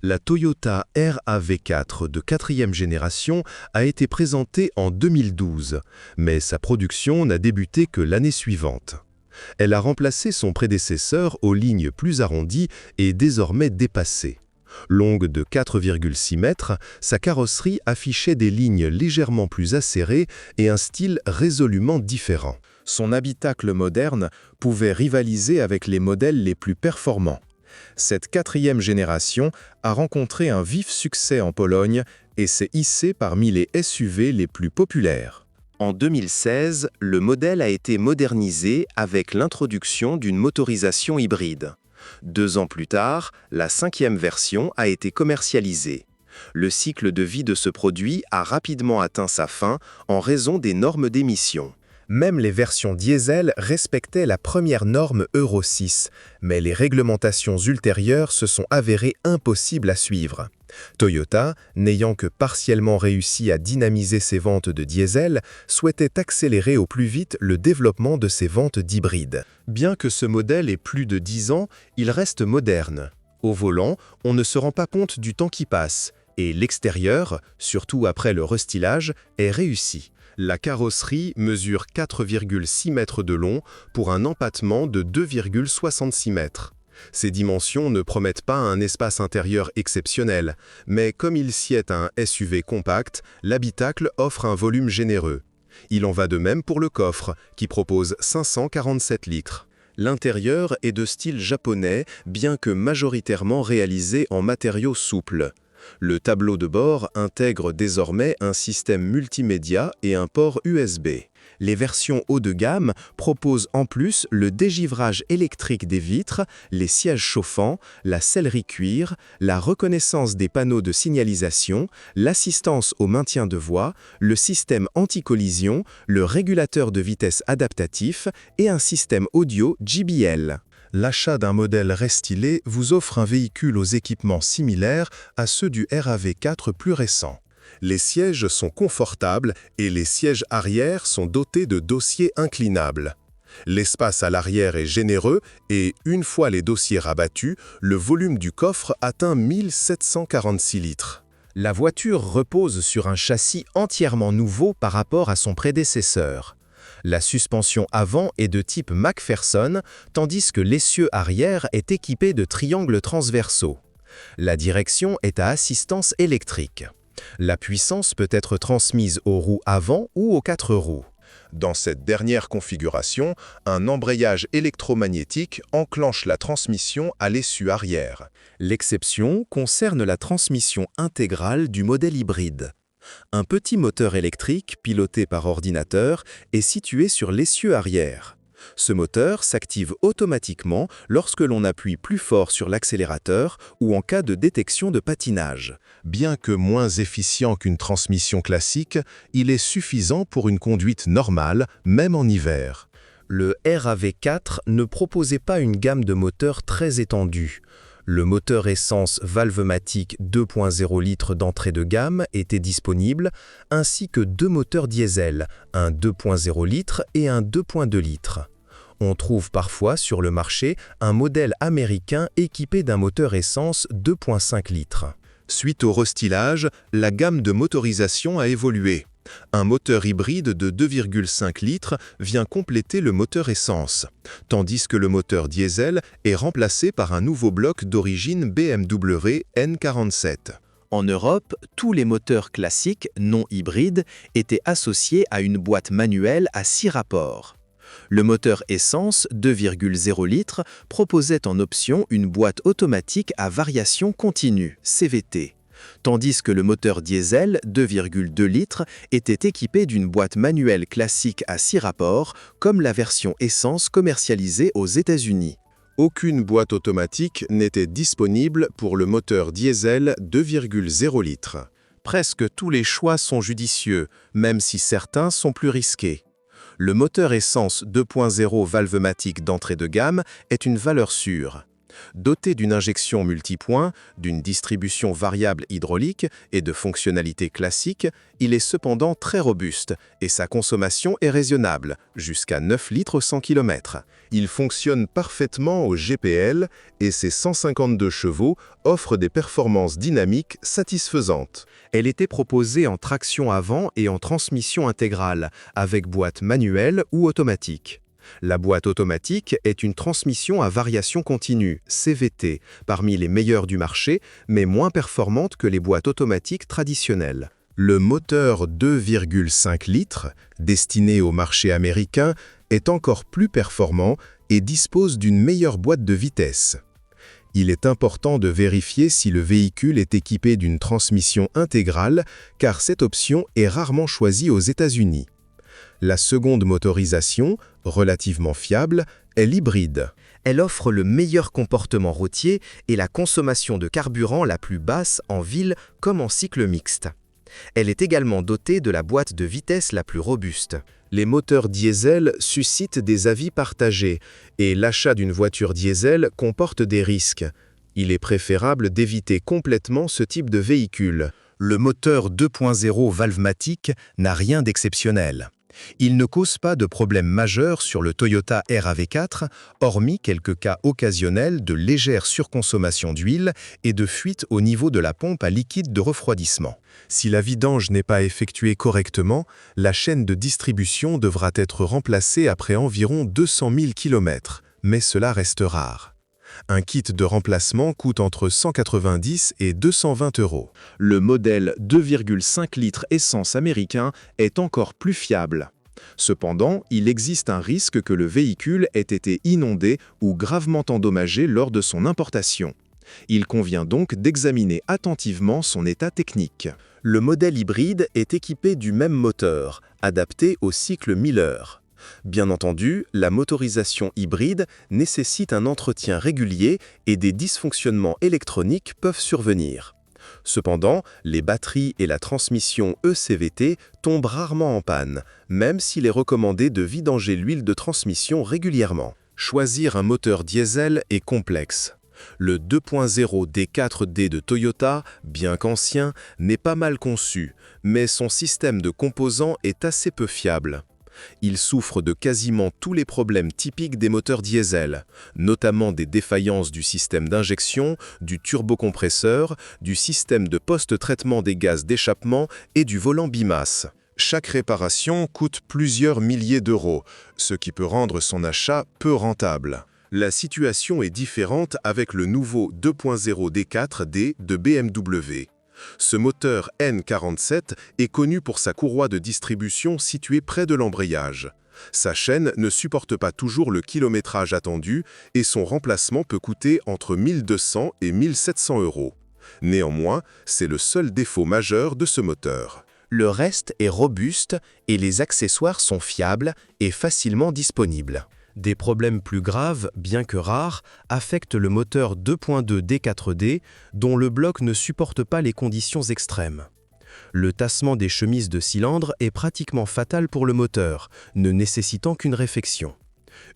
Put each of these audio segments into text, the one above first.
La Toyota RAV4 de 4e génération a été présentée en 2012, mais sa production n'a débuté que l'année suivante. Elle a remplacé son prédécesseur aux lignes plus arrondies et désormais dépassées. Longue de 4,6 mètres, sa carrosserie affichait des lignes légèrement plus acérées et un style résolument différent. Son habitacle moderne pouvait rivaliser avec les modèles les plus performants. Cette 4e génération a rencontré un vif succès en Pologne et s'est hissée parmi les SUV les plus populaires. En 2016, le modèle a été modernisé avec l'introduction d'une motorisation hybride. 2 ans plus tard, la 5e version a été commercialisée. Le cycle de vie de ce produit a rapidement atteint sa fin en raison des normes d'émission. Même les versions diesel respectaient la première norme Euro 6, mais les réglementations ultérieures se sont avérées impossibles à suivre. Toyota, n'ayant que partiellement réussi à dynamiser ses ventes de diesel, souhaitait accélérer au plus vite le développement de ses ventes d'hybrides. Bien que ce modèle ait plus de 10 ans, il reste moderne. Au volant, on ne se rend pas compte du temps qui passe, et l'extérieur, surtout après le restylage, est réussi. La carrosserie mesure 4,6 mètres de long pour un empattement de 2,66 mètres. Ces dimensions ne promettent pas un espace intérieur exceptionnel, mais comme il sied à un SUV compact, l'habitacle offre un volume généreux. Il en va de même pour le coffre, qui propose 547 litres. L'intérieur est de style japonais, bien que majoritairement réalisé en matériaux souples. Le tableau de bord intègre désormais un système multimédia et un port USB. Les versions haut de gamme proposent en plus le dégivrage électrique des vitres, les sièges chauffants, la sellerie cuir, la reconnaissance des panneaux de signalisation, l'assistance au maintien de voie, le système anti-collision, le régulateur de vitesse adaptatif et un système audio JBL. L'achat d'un modèle restylé vous offre un véhicule aux équipements similaires à ceux du RAV4 plus récent. Les sièges sont confortables et les sièges arrière sont dotés de dossiers inclinables. L'espace à l'arrière est généreux et, une fois les dossiers rabattus, le volume du coffre atteint 1746 litres. La voiture repose sur un châssis entièrement nouveau par rapport à son prédécesseur. La suspension avant est de type McPherson, tandis que l'essieu arrière est équipé de triangles transversaux. La direction est à assistance électrique. La puissance peut être transmise aux roues avant ou aux 4 roues. Dans cette dernière configuration, un embrayage électromagnétique enclenche la transmission à l'essieu arrière. L'exception concerne la transmission intégrale du modèle hybride. Un petit moteur électrique, piloté par ordinateur, est situé sur l'essieu arrière. Ce moteur s'active automatiquement lorsque l'on appuie plus fort sur l'accélérateur ou en cas de détection de patinage. Bien que moins efficient qu'une transmission classique, il est suffisant pour une conduite normale, même en hiver. Le RAV4 ne proposait pas une gamme de moteurs très étendue. Le moteur essence valvematique 2.0 litres d'entrée de gamme était disponible, ainsi que 2 moteurs diesel, un 2.0 litres et un 2.2 litres. On trouve parfois sur le marché un modèle américain équipé d'un moteur essence 2.5 litres. Suite au restylage, la gamme de motorisation a évolué. Un moteur hybride de 2,5 litres vient compléter le moteur essence, tandis que le moteur diesel est remplacé par un nouveau bloc d'origine BMW N47. En Europe, tous les moteurs classiques non hybrides étaient associés à une boîte manuelle à 6 rapports. Le moteur essence 2,0 litres proposait en option une boîte automatique à variation continue, CVT. Tandis que le moteur diesel 2,2 litres était équipé d'une boîte manuelle classique à 6 rapports, comme la version essence commercialisée aux États-Unis. Aucune boîte automatique n'était disponible pour le moteur diesel 2,0 litres. Presque tous les choix sont judicieux, même si certains sont plus risqués. Le moteur essence 2.0 valvematique d'entrée de gamme est une valeur sûre. Doté d'une injection multipoint, d'une distribution variable hydraulique et de fonctionnalités classiques, il est cependant très robuste et sa consommation est raisonnable, jusqu'à 9 litres 100 km. Il fonctionne parfaitement au GPL et ses 152 chevaux offrent des performances dynamiques satisfaisantes. Elle était proposée en traction avant et en transmission intégrale, avec boîte manuelle ou automatique. La boîte automatique est une transmission à variation continue, CVT, parmi les meilleures du marché, mais moins performante que les boîtes automatiques traditionnelles. Le moteur 2,5 litres, destiné au marché américain, est encore plus performant et dispose d'une meilleure boîte de vitesse. Il est important de vérifier si le véhicule est équipé d'une transmission intégrale, car cette option est rarement choisie aux États-Unis. La seconde motorisation, relativement fiable, est l'hybride. Elle offre le meilleur comportement routier et la consommation de carburant la plus basse en ville comme en cycle mixte. Elle est également dotée de la boîte de vitesse la plus robuste. Les moteurs diesel suscitent des avis partagés et l'achat d'une voiture diesel comporte des risques. Il est préférable d'éviter complètement ce type de véhicule. Le moteur 2.0 Valvematic n'a rien d'exceptionnel. Il ne cause pas de problème majeur sur le Toyota RAV4, hormis quelques cas occasionnels de légère surconsommation d'huile et de fuite au niveau de la pompe à liquide de refroidissement. Si la vidange n'est pas effectuée correctement, la chaîne de distribution devra être remplacée après environ 200 000 km, mais cela reste rare. Un kit de remplacement coûte entre 190 et 220 €. Le modèle 2,5 litres essence américain est encore plus fiable. Cependant, il existe un risque que le véhicule ait été inondé ou gravement endommagé lors de son importation. Il convient donc d'examiner attentivement son état technique. Le modèle hybride est équipé du même moteur, adapté au cycle Miller. Bien entendu, la motorisation hybride nécessite un entretien régulier et des dysfonctionnements électroniques peuvent survenir. Cependant, les batteries et la transmission ECVT tombent rarement en panne, même s'il est recommandé de vidanger l'huile de transmission régulièrement. Choisir un moteur diesel est complexe. Le 2.0 D4D de Toyota, bien qu'ancien, n'est pas mal conçu, mais son système de composants est assez peu fiable. Il souffre de quasiment tous les problèmes typiques des moteurs diesel, notamment des défaillances du système d'injection, du turbocompresseur, du système de post-traitement des gaz d'échappement et du volant bimasse. Chaque réparation coûte plusieurs milliers d'euros, ce qui peut rendre son achat peu rentable. La situation est différente avec le nouveau 2.0 D4D de BMW. Ce moteur N47 est connu pour sa courroie de distribution située près de l'embrayage. Sa chaîne ne supporte pas toujours le kilométrage attendu et son remplacement peut coûter entre 1200 et 1700 €. Néanmoins, c'est le seul défaut majeur de ce moteur. Le reste est robuste et les accessoires sont fiables et facilement disponibles. Des problèmes plus graves, bien que rares, affectent le moteur 2.2 D4D, dont le bloc ne supporte pas les conditions extrêmes. Le tassement des chemises de cylindre est pratiquement fatal pour le moteur, ne nécessitant qu'une réfection.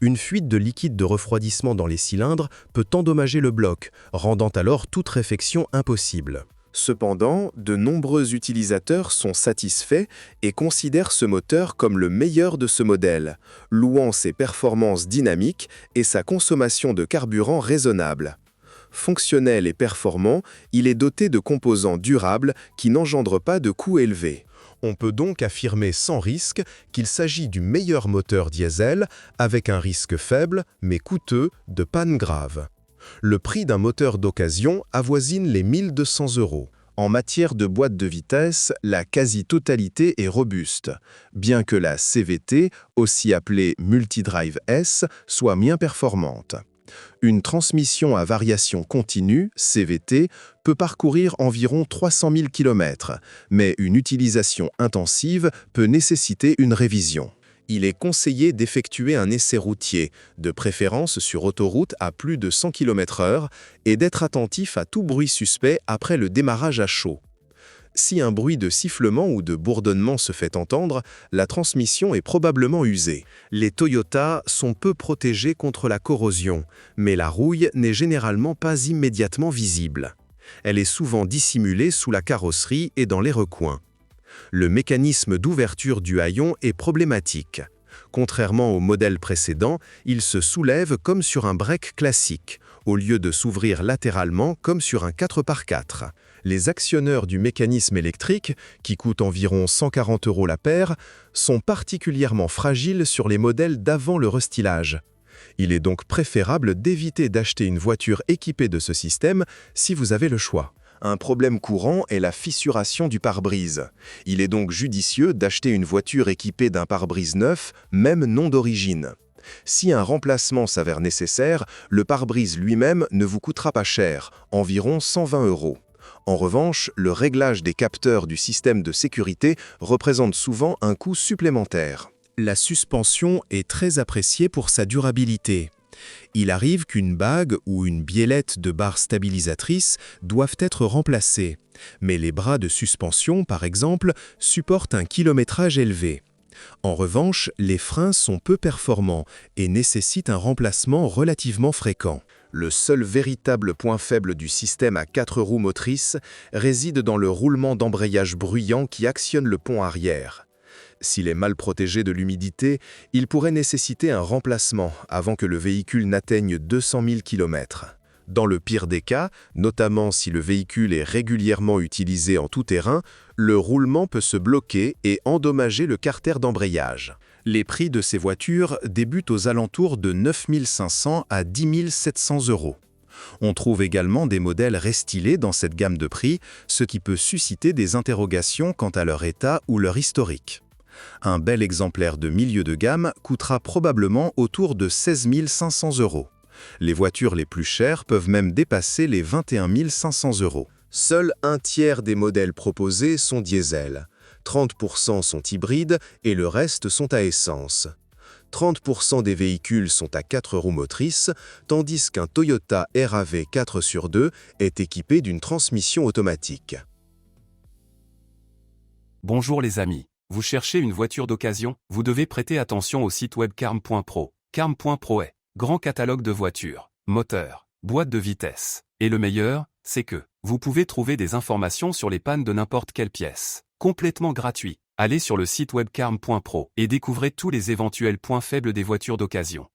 Une fuite de liquide de refroidissement dans les cylindres peut endommager le bloc, rendant alors toute réfection impossible. Cependant, de nombreux utilisateurs sont satisfaits et considèrent ce moteur comme le meilleur de ce modèle, louant ses performances dynamiques et sa consommation de carburant raisonnable. Fonctionnel et performant, il est doté de composants durables qui n'engendrent pas de coûts élevés. On peut donc affirmer sans risque qu'il s'agit du meilleur moteur diesel avec un risque faible mais coûteux de panne grave. Le prix d'un moteur d'occasion avoisine les 1200 €. En matière de boîte de vitesse, la quasi-totalité est robuste, bien que la CVT, aussi appelée Multidrive S, soit moins performante. Une transmission à variation continue, CVT, peut parcourir environ 300 000 km, mais une utilisation intensive peut nécessiter une révision. Il est conseillé d'effectuer un essai routier, de préférence sur autoroute à plus de 100 km/h, et d'être attentif à tout bruit suspect après le démarrage à chaud. Si un bruit de sifflement ou de bourdonnement se fait entendre, la transmission est probablement usée. Les Toyota sont peu protégés contre la corrosion, mais la rouille n'est généralement pas immédiatement visible. Elle est souvent dissimulée sous la carrosserie et dans les recoins. Le mécanisme d'ouverture du haillon est problématique. Contrairement au modèle précédent, il se soulève comme sur un break classique, au lieu de s'ouvrir latéralement comme sur un 4x4. Les actionneurs du mécanisme électrique, qui coûtent environ 140 € la paire, sont particulièrement fragiles sur les modèles d'avant le restylage. Il est donc préférable d'éviter d'acheter une voiture équipée de ce système si vous avez le choix. Un problème courant est la fissuration du pare-brise. Il est donc judicieux d'acheter une voiture équipée d'un pare-brise neuf, même non d'origine. Si un remplacement s'avère nécessaire, le pare-brise lui-même ne vous coûtera pas cher, environ 120 €. En revanche, le réglage des capteurs du système de sécurité représente souvent un coût supplémentaire. La suspension est très appréciée pour sa durabilité. Il arrive qu'une bague ou une biellette de barre stabilisatrice doivent être remplacées, mais les bras de suspension, par exemple, supportent un kilométrage élevé. En revanche, les freins sont peu performants et nécessitent un remplacement relativement fréquent. Le seul véritable point faible du système à 4 roues motrices réside dans le roulement d'embrayage bruyant qui actionne le pont arrière. S'il est mal protégé de l'humidité, il pourrait nécessiter un remplacement avant que le véhicule n'atteigne 200 000 km. Dans le pire des cas, notamment si le véhicule est régulièrement utilisé en tout-terrain, le roulement peut se bloquer et endommager le carter d'embrayage. Les prix de ces voitures débutent aux alentours de 9 500 à 10 700 €. On trouve également des modèles restylés dans cette gamme de prix, ce qui peut susciter des interrogations quant à leur état ou leur historique. Un bel exemplaire de milieu de gamme coûtera probablement autour de 16 500 €. Les voitures les plus chères peuvent même dépasser les 21 500 €. Seul un tiers des modèles proposés sont diesel, 30% sont hybrides et le reste sont à essence. 30% des véhicules sont à 4 roues motrices, tandis qu'un Toyota RAV 4x2 est équipé d'une transmission automatique. Bonjour les amis. Vous cherchez une voiture d'occasion? Vous devez prêter attention au site web carm.pro. Carm.pro est grand catalogue de voitures, moteurs, boîtes de vitesse. Et le meilleur, c'est que vous pouvez trouver des informations sur les pannes de n'importe quelle pièce. Complètement gratuit. Allez sur le site web carm.pro et découvrez tous les éventuels points faibles des voitures d'occasion.